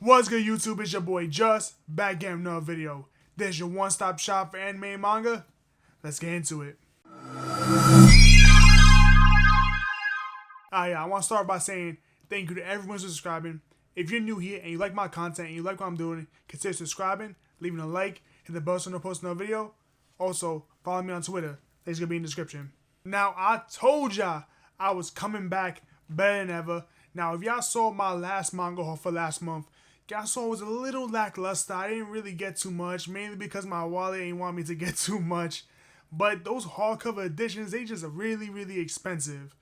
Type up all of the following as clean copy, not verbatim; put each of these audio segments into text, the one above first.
What's good, YouTube? It's your boy Just back again with another video. This is your one-stop shop for anime and manga. Let's get into it. I want to start by saying thank you to everyone who's subscribing. If you're new here and you like my content and you like what I'm doing, consider subscribing, leaving a like, hit the bell so I don't post another video. Also, follow me on Twitter. Links gonna be in the description. Now, I told y'all I was coming back better than ever. Now, if y'all saw my last manga haul for last month, y'all saw it was a little lackluster. I didn't really get too much, mainly because my wallet ain't want me to get too much. But those hardcover editions, they just really, really expensive.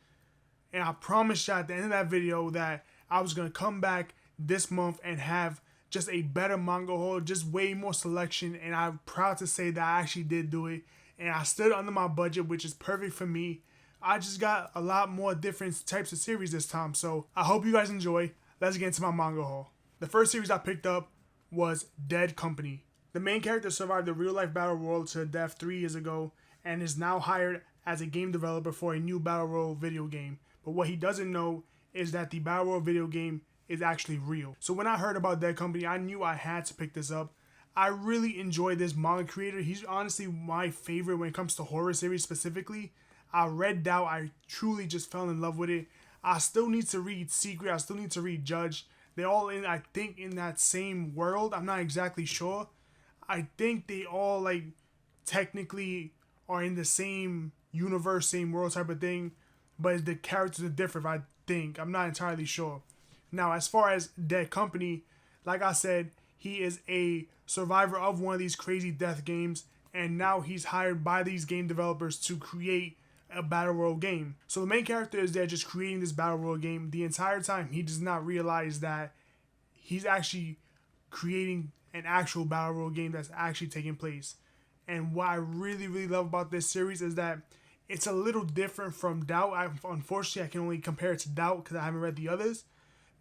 And I promised y'all at the end of that video that I was gonna come back this month and have just a better manga haul, just way more selection. And I'm proud to say that I actually did do it. And I stood under my budget, which is perfect for me. I just got a lot more different types of series this time. So I hope you guys enjoy. Let's get into my manga haul. The first series I picked up was Dead Company. The main character survived the real-life battle royale to death 3 years ago and is now hired as a game developer for a new battle royale video game. But what he doesn't know is that the battle royale video game is actually real. So when I heard about Dead Company, I knew I had to pick this up. I really enjoy this manga creator. He's honestly my favorite when it comes to horror series specifically. I read Doubt. I truly just fell in love with it. I still need to read Secret. I still need to read Judge. They're all in, I think, in that same world. I'm not exactly sure. I think they all, like, technically are in the same universe, same world type of thing. But the characters are different, I think. I'm not entirely sure. Now, as far as Dead Company, like I said, he is a survivor of one of these crazy death games. And now he's hired by these game developers to create a battle royale game. So the main character is there just creating this battle royale game. The entire time he does not realize that he's actually creating an actual battle royale game that's actually taking place. And what I really, really love about this series is that it's a little different from Doubt. Unfortunately, I can only compare it to Doubt because I haven't read the others,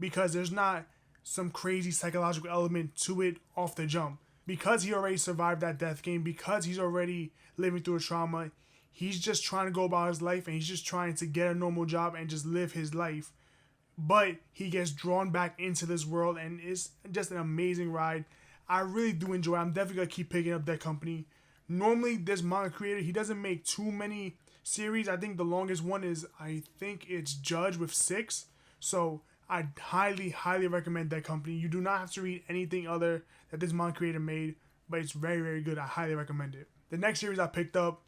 because there's not some crazy psychological element to it off the jump. Because he already survived that death game, because he's already living through a trauma, he's just trying to go about his life and he's just trying to get a normal job and just live his life. But he gets drawn back into this world and it's just an amazing ride. I really do enjoy it. I'm definitely going to keep picking up Dead Company. Normally, this manga creator, he doesn't make too many series. I think the longest one is, I think it's Judge with 6. So I highly, highly recommend Dead Company. You do not have to read anything other that this manga creator made, but it's very, very good. I highly recommend it. The next series I picked up,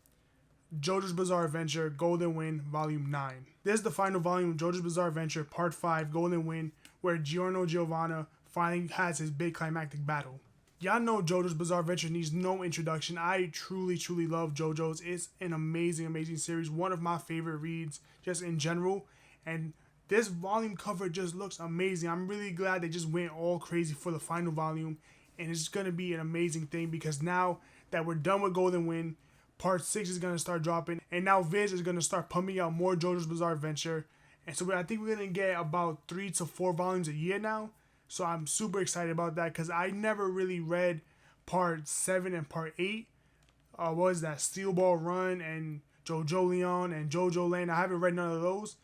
JoJo's Bizarre Adventure Golden Wind Volume 9. This is the final volume of JoJo's Bizarre Adventure Part 5 Golden Wind, where Giorno Giovanna finally has his big climactic battle. Y'all know JoJo's Bizarre Adventure needs no introduction. I truly, truly love JoJo's. It's an amazing, amazing series. One of my favorite reads just in general. And this volume cover just looks amazing. I'm really glad they just went all crazy for the final volume. And it's going to be an amazing thing because now that we're done with Golden Wind, Part 6 is going to start dropping. And now Viz is going to start pumping out more JoJo's Bizarre Adventure. And so I think we're going to get about 3 to 4 volumes a year now. So I'm super excited about that because I never really read Part 7 and Part 8. What was that? Steel Ball Run and JoJo Leon and JoJo Land. I haven't read none of those.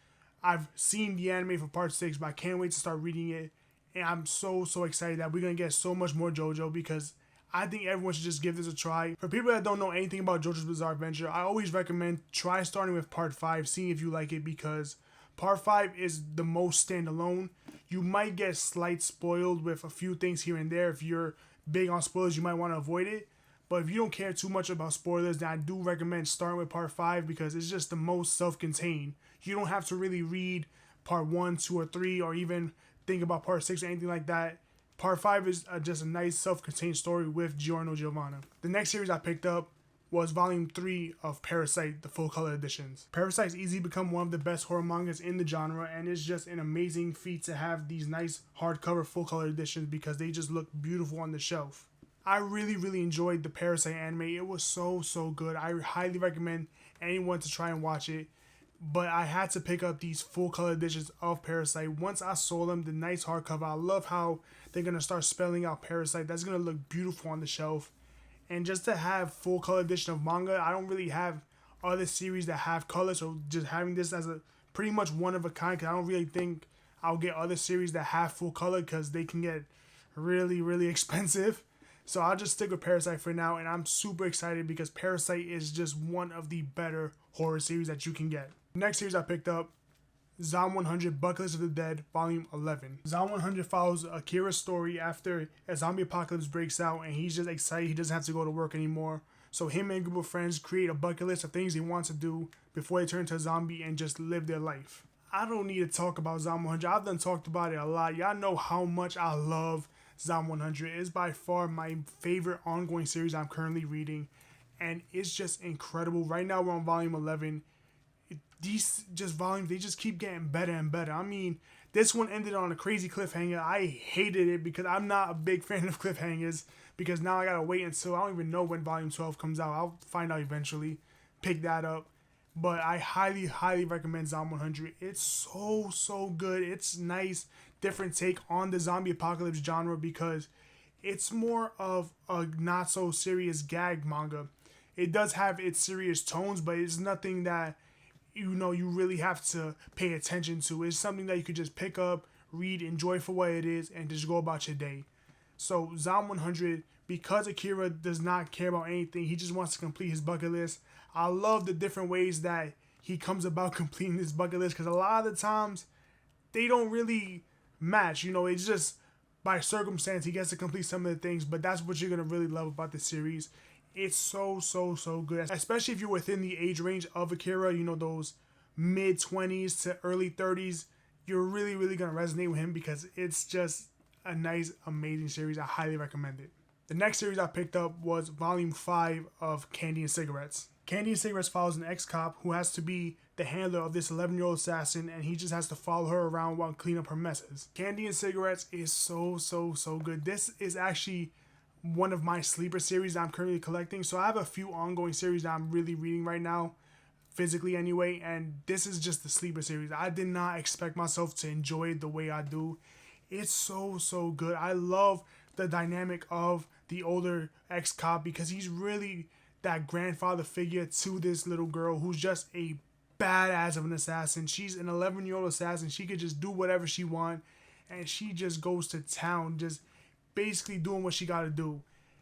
I've seen the anime for Part 6, but I can't wait to start reading it. And I'm so excited that we're going to get so much more JoJo because I think everyone should just give this a try. For people that don't know anything about JoJo's Bizarre Adventure, I always recommend try starting with Part 5, seeing if you like it, because Part 5 is the most standalone. You might get slight spoiled with a few things here and there. If you're big on spoilers, you might want to avoid it. But if you don't care too much about spoilers, then I do recommend starting with Part 5 because it's just the most self-contained. You don't have to really read Part 1, 2, or 3, or even think about Part 6 or anything like that. Part 5 is just a nice self-contained story with Giorno Giovanna. The next series I picked up was Volume 3 of Parasite, the full color editions. Parasite has easily become one of the best horror mangas in the genre, and it's just an amazing feat to have these nice hardcover full color editions because they just look beautiful on the shelf. I really, really enjoyed the Parasite anime. It was so good. I highly recommend anyone to try and watch it. But I had to pick up these full color editions of Parasite. Once I saw them, the nice hardcover, I love how they're going to start spelling out Parasite. That's going to look beautiful on the shelf. And just to have full color edition of manga, I don't really have other series that have color. So just having this as a pretty much one of a kind, because I don't really think I'll get other series that have full color because they can get really expensive. So I'll just stick with Parasite for now, and I'm super excited because Parasite is just one of the better horror series that you can get. Next series I picked up, Zom 100 Bucket List of the Dead, Volume 11. Zom 100 follows Akira's story after a zombie apocalypse breaks out, and he's just excited he doesn't have to go to work anymore. So him and a group of friends create a bucket list of things they want to do before they turn into a zombie and just live their life. I don't need to talk about Zom 100. I've done talked about it a lot. Y'all know how much I love Zom 100. It's by far my favorite ongoing series I'm currently reading, and it's just incredible. Right now we're on volume 11. These just volumes, they just keep getting better and better. I mean, this one ended on a crazy cliffhanger. I hated it because I'm not a big fan of cliffhangers, because now I gotta wait until, I don't even know when volume 12 comes out. I'll find out eventually, pick that up. But I highly recommend Zom 100. It's so good. It's nice, different take on the zombie apocalypse genre, because it's more of a not so serious gag manga. It does have its serious tones, but it's nothing that you really have to pay attention to. It's something that you could just pick up, read, enjoy for what it is, and just go about your day. So Zom 100, because Akira does not care about anything, he just wants to complete his bucket list. I love the different ways that he comes about completing this bucket list, because a lot of the times they don't really match. It's just by circumstance he gets to complete some of the things, but that's what you're going to really love about the series. It's so good, especially if you're within the age range of Akira, those mid-20s to early 30s. You're really going to resonate with him, because it's just a nice, amazing series. I highly recommend it. The next series I picked up was Volume 5 of Candy and Cigarettes. Candy and Cigarettes follows an ex-cop who has to be the handler of this 11-year-old assassin, and he just has to follow her around while clean up her messes. Candy and Cigarettes is so good. This is actually one of my sleeper series I'm currently collecting. So I have a few ongoing series that I'm really reading right now, physically anyway, and this is just the sleeper series. I did not expect myself to enjoy it the way I do. It's so good. I love the dynamic of the older ex-cop, because he's really that grandfather figure to this little girl who's just a badass of an assassin. She's an 11-year-old assassin. She could just do whatever she wants, and she just goes to town, just basically doing what she got to do.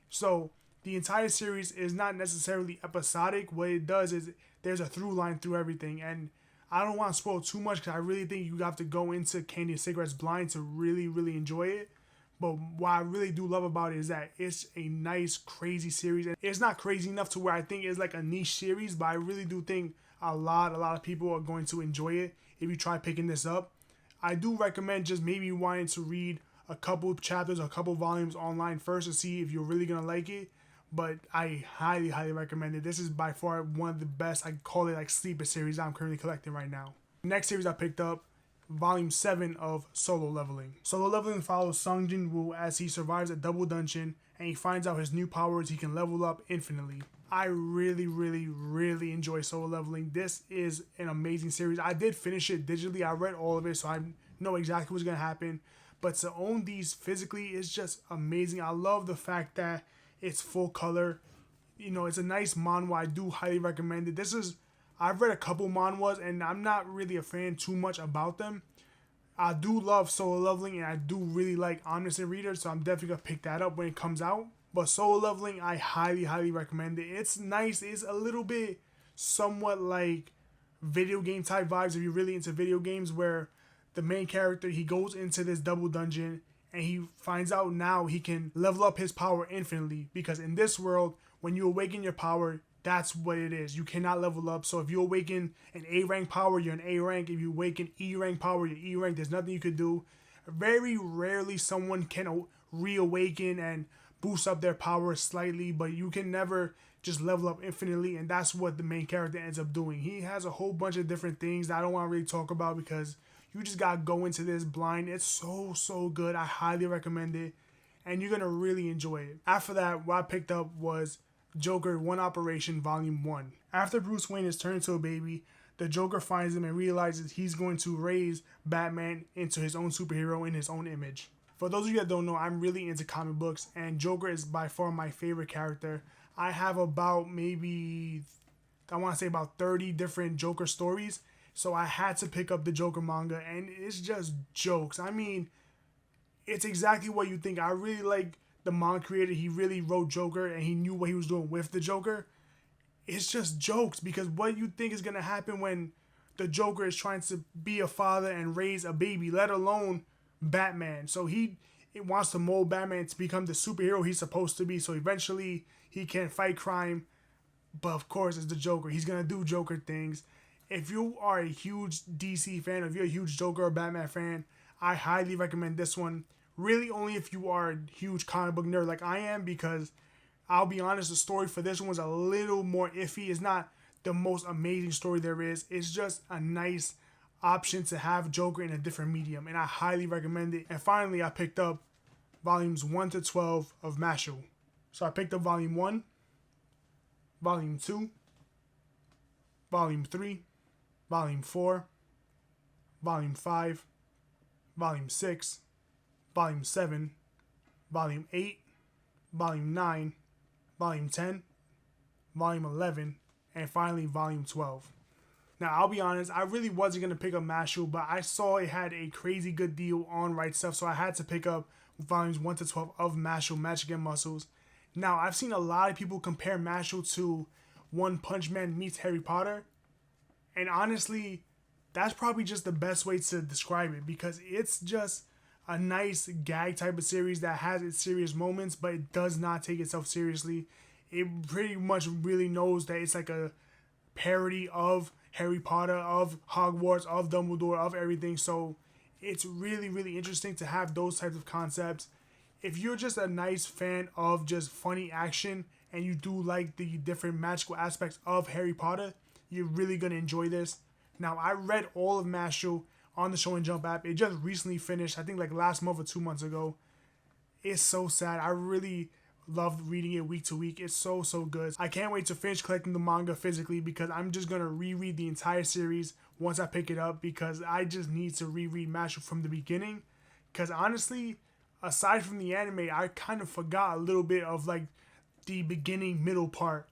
So the entire series is not necessarily episodic. What it does is there's a through line through everything, and I don't want to spoil too much, because I really think you have to go into Candy and Cigarettes blind to really enjoy it. But what I really do love about it is that it's a nice, crazy series. And it's not crazy enough to where I think it's like a niche series, but I really do think a lot of people are going to enjoy it if you try picking this up. I do recommend just maybe wanting to read a couple chapters, a couple volumes online first to see if you're really going to like it. But I highly recommend it. This is by far one of the best, I call it like sleeper series I'm currently collecting right now. Next series I picked up, Volume 7 of Solo Leveling. Solo Leveling follows Sung Jin Woo as he survives a double dungeon, and he finds out his new powers. He can level up infinitely. I really enjoy Solo Leveling. This is an amazing series. I did finish it digitally. I read all of it, so I know exactly what's going to happen. But to own these physically is just amazing. I love the fact that it's full color. It's a nice manhwa. I do highly recommend it. I've read a couple manhwas, and I'm not really a fan too much about them. I do love Solo Leveling, and I do really like Omniscient Reader, so I'm definitely going to pick that up when it comes out. But Solo Leveling, I highly recommend it. It's nice. It's a little bit somewhat like video game type vibes if you're really into video games, where the main character, he goes into this double dungeon, and he finds out now he can level up his power infinitely, because in this world, when you awaken your power, that's what it is. You cannot level up. So if you awaken an A rank power, you're an A rank. If you awaken E rank power, you're E rank. There's nothing you could do. Very rarely someone can reawaken and boost up their power slightly, but you can never just level up infinitely, and that's what the main character ends up doing. He has a whole bunch of different things that I don't want to really talk about, because you just gotta go into this blind. It's so good. I highly recommend it, and you're gonna really enjoy it. After that, what I picked up was Joker One Operation Volume 1. After Bruce Wayne is turned into a baby, the Joker finds him and realizes he's going to raise Batman into his own superhero in his own image. For those of you that don't know, I'm really into comic books, and Joker is by far my favorite character. I have about about 30 different Joker stories, so I had to pick up the Joker manga, and it's just jokes. I mean, It's exactly what you think. I really like the manga creator. He really wrote Joker and he knew what he was doing with the Joker. It's just jokes because what you think is going to happen when the Joker is trying to be a father and raise a baby, let alone Batman. So he wants to mold Batman to become the superhero he's supposed to be. So eventually he can fight crime. But of course, it's the Joker. He's going to do Joker things. If you are a huge DC fan, or if you're a huge Joker or Batman fan, I highly recommend this one. Really only if you are a huge comic book nerd like I am, because I'll be honest, the story for this one's a little more iffy. It's not the most amazing story there is. It's just a nice option to have Joker in a different medium, and I highly recommend it. And finally, I picked up volumes 1 to 12 of Mashal. So I picked up volume 1, volume 2, volume 3, volume 4, volume 5, volume 6, volume 7, volume 8, volume 9, volume 10, volume 11, and finally volume 12. Now, I'll be honest, I really wasn't going to pick up Mashal, but I saw it had a crazy good deal on Right Stuff, so I had to pick up volumes 1 to 12 of Mashal, Magic and Muscles. Now, I've seen a lot of people compare Mashal to One Punch Man meets Harry Potter, and honestly, that's probably just the best way to describe it, because it's just a nice gag type of series that has its serious moments, but it does not take itself seriously. It pretty much really knows that it's like a parody of Harry Potter, of Hogwarts, of Dumbledore, of everything. So it's really, really interesting to have those types of concepts. If you're just a nice fan of just funny action and you do like the different magical aspects of Harry Potter, you're really going to enjoy this. Now, I read all of Mashal on the Show and Jump app. It just recently finished, I think like last month or 2 months ago. It's so sad. I really loved reading it week to week. It's so, so good. I can't wait to finish collecting the manga physically, because I'm just going to reread the entire series once I pick it up, because I just need to reread Mashal from the beginning. Because honestly, aside from the anime, I kind of forgot a little bit of like the beginning, middle part.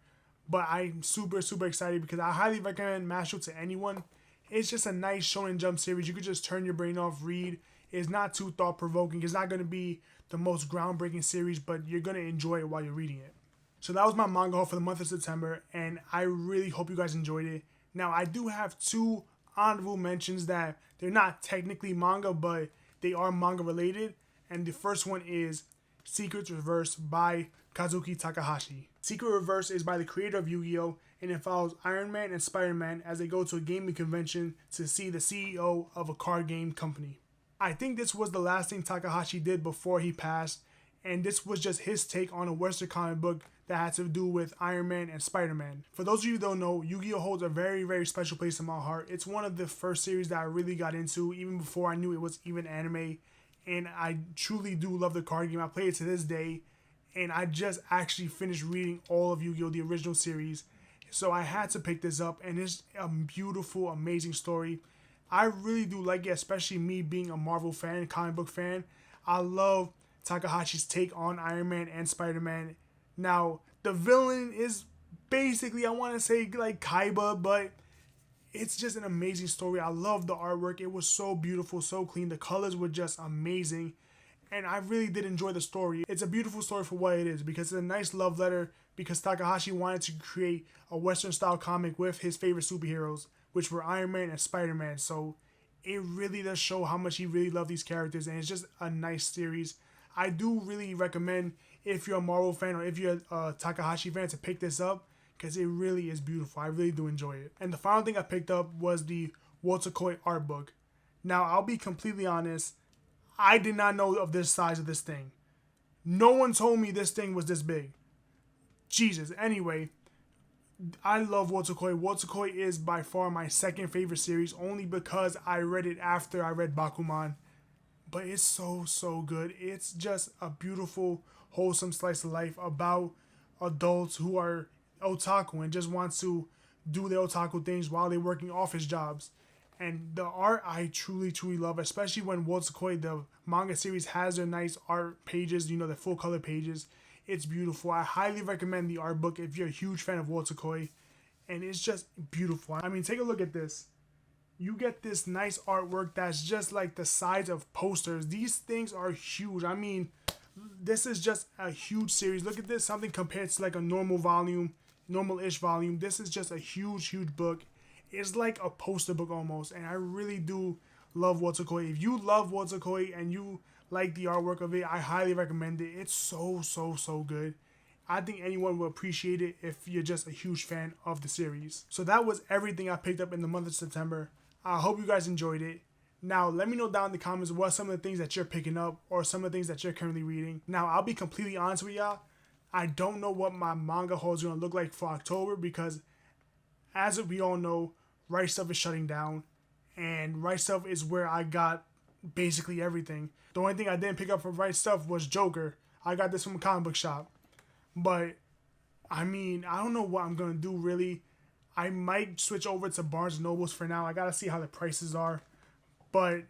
But I'm super, super excited because I highly recommend Mashal to anyone. It's just a nice Shonen Jump series. You could just turn your brain off, read. It's not too thought-provoking. It's not going to be the most groundbreaking series, but you're going to enjoy it while you're reading it. So that was my manga haul for the month of September, and I really hope you guys enjoyed it. Now, I do have 2 honorable mentions that they're not technically manga, but they are manga related. And the first one is Secret Reverse by Kazuki Takahashi. Secret Reverse is by the creator of Yu-Gi-Oh! And it follows Iron Man and Spider-Man as they go to a gaming convention to see the CEO of a card game company. I think this was the last thing Takahashi did before he passed, and this was just his take on a Western comic book that had to do with Iron Man and Spider-Man. For those of you who don't know, Yu-Gi-Oh! Holds a very, very special place in my heart. It's one of the first series that I really got into, even before I knew it was even anime, and I truly do love the card game. I play it to this day, and I just actually finished reading all of Yu-Gi-Oh! The original series. So I had to pick this up, and it's a beautiful, amazing story. I really do like it, especially me being a Marvel fan, comic book fan. I love Takahashi's take on Iron Man and Spider-Man. Now, the villain is basically, I want to say like Kaiba, but it's just an amazing story. I love the artwork. It was so beautiful, so clean. The colors were just amazing. And I really did enjoy the story. It's a beautiful story for what it is, because it's a nice love letter, because Takahashi wanted to create a Western style comic with his favorite superheroes, which were Iron Man and Spider-Man. So it really does show how much he really loved these characters, and it's just a nice series. I do really recommend, if you're a Marvel fan or if you're a Takahashi fan, to pick this up, because it really is beautiful. I really do enjoy it. And the final thing I picked up was the Wotakoi art book. Now, I'll be completely honest, I did not know of this size of this thing. No one told me this thing was this big. Jesus. Anyway, I love Wotakoi. Wotakoi is by far my second favorite series, only because I read it after I read Bakuman. But it's so, so good. It's just a beautiful, wholesome slice of life about adults who are otaku and just want to do their otaku things while they're working office jobs. And the art I truly, truly love, especially when Wotakoi, the manga series, has their nice art pages, the full color pages. It's beautiful. I highly recommend the art book if you're a huge fan of Wotakoi. And it's just beautiful. I mean, take a look at this. you get this nice artwork that's just like the size of posters. These things are huge. I mean, this is just a huge series. Look at this, something compared to like a normal volume, normal-ish volume. This is just a huge book. It's like a poster book almost, and I really do love Wotakoi. If you love Wotakoi and you like the artwork of it, I highly recommend it. It's so good. I think anyone will appreciate it if you're just a huge fan of the series. So that was everything I picked up in the month of September. I hope you guys enjoyed it. Now, let me know down in the comments what some of the things that you're picking up or some of the things that you're currently reading. Now, I'll be completely honest with y'all. I don't know what my manga haul is going to look like for October because, as we all know, Right Stuff is shutting down. And Right Stuff is where I got basically everything. The only thing I didn't pick up from Right Stuff was Joker. I got this from a comic book shop. But, I mean, I don't know what I'm going to do really. I might switch over to Barnes & Nobles for now. I got to see how the prices are. But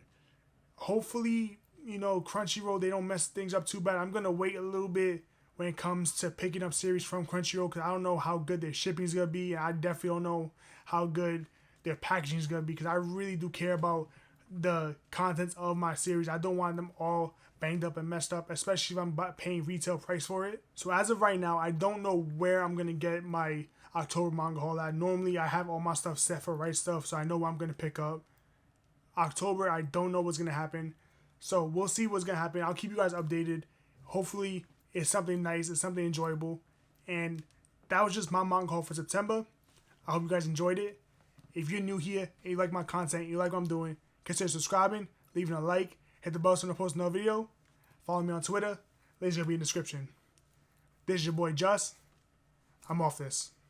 hopefully, you know, Crunchyroll, they don't mess things up too bad. I'm going to wait a little bit when it comes to picking up series from Crunchyroll because I don't know how good their shipping is going to be. And I definitely don't know how good their packaging is going to be because I really do care about the contents of my series. I don't want them all banged up and messed up, especially if I'm paying retail price for it. So as of right now, I don't know where I'm going to get my October manga haul at. Normally, I have all my stuff set for Right Stuff, so I know what I'm going to pick up. October, I don't know what's going to happen. So we'll see what's going to happen. I'll keep you guys updated. Hopefully, it's something nice. It's something enjoyable. And that was just my manga haul for September. I hope you guys enjoyed it. If you're new here and you like my content, you like what I'm doing, consider subscribing, leaving a like, hit the bell so I don't post another video. Follow me on Twitter. Links will be in the description. This is your boy Just. I'm off this.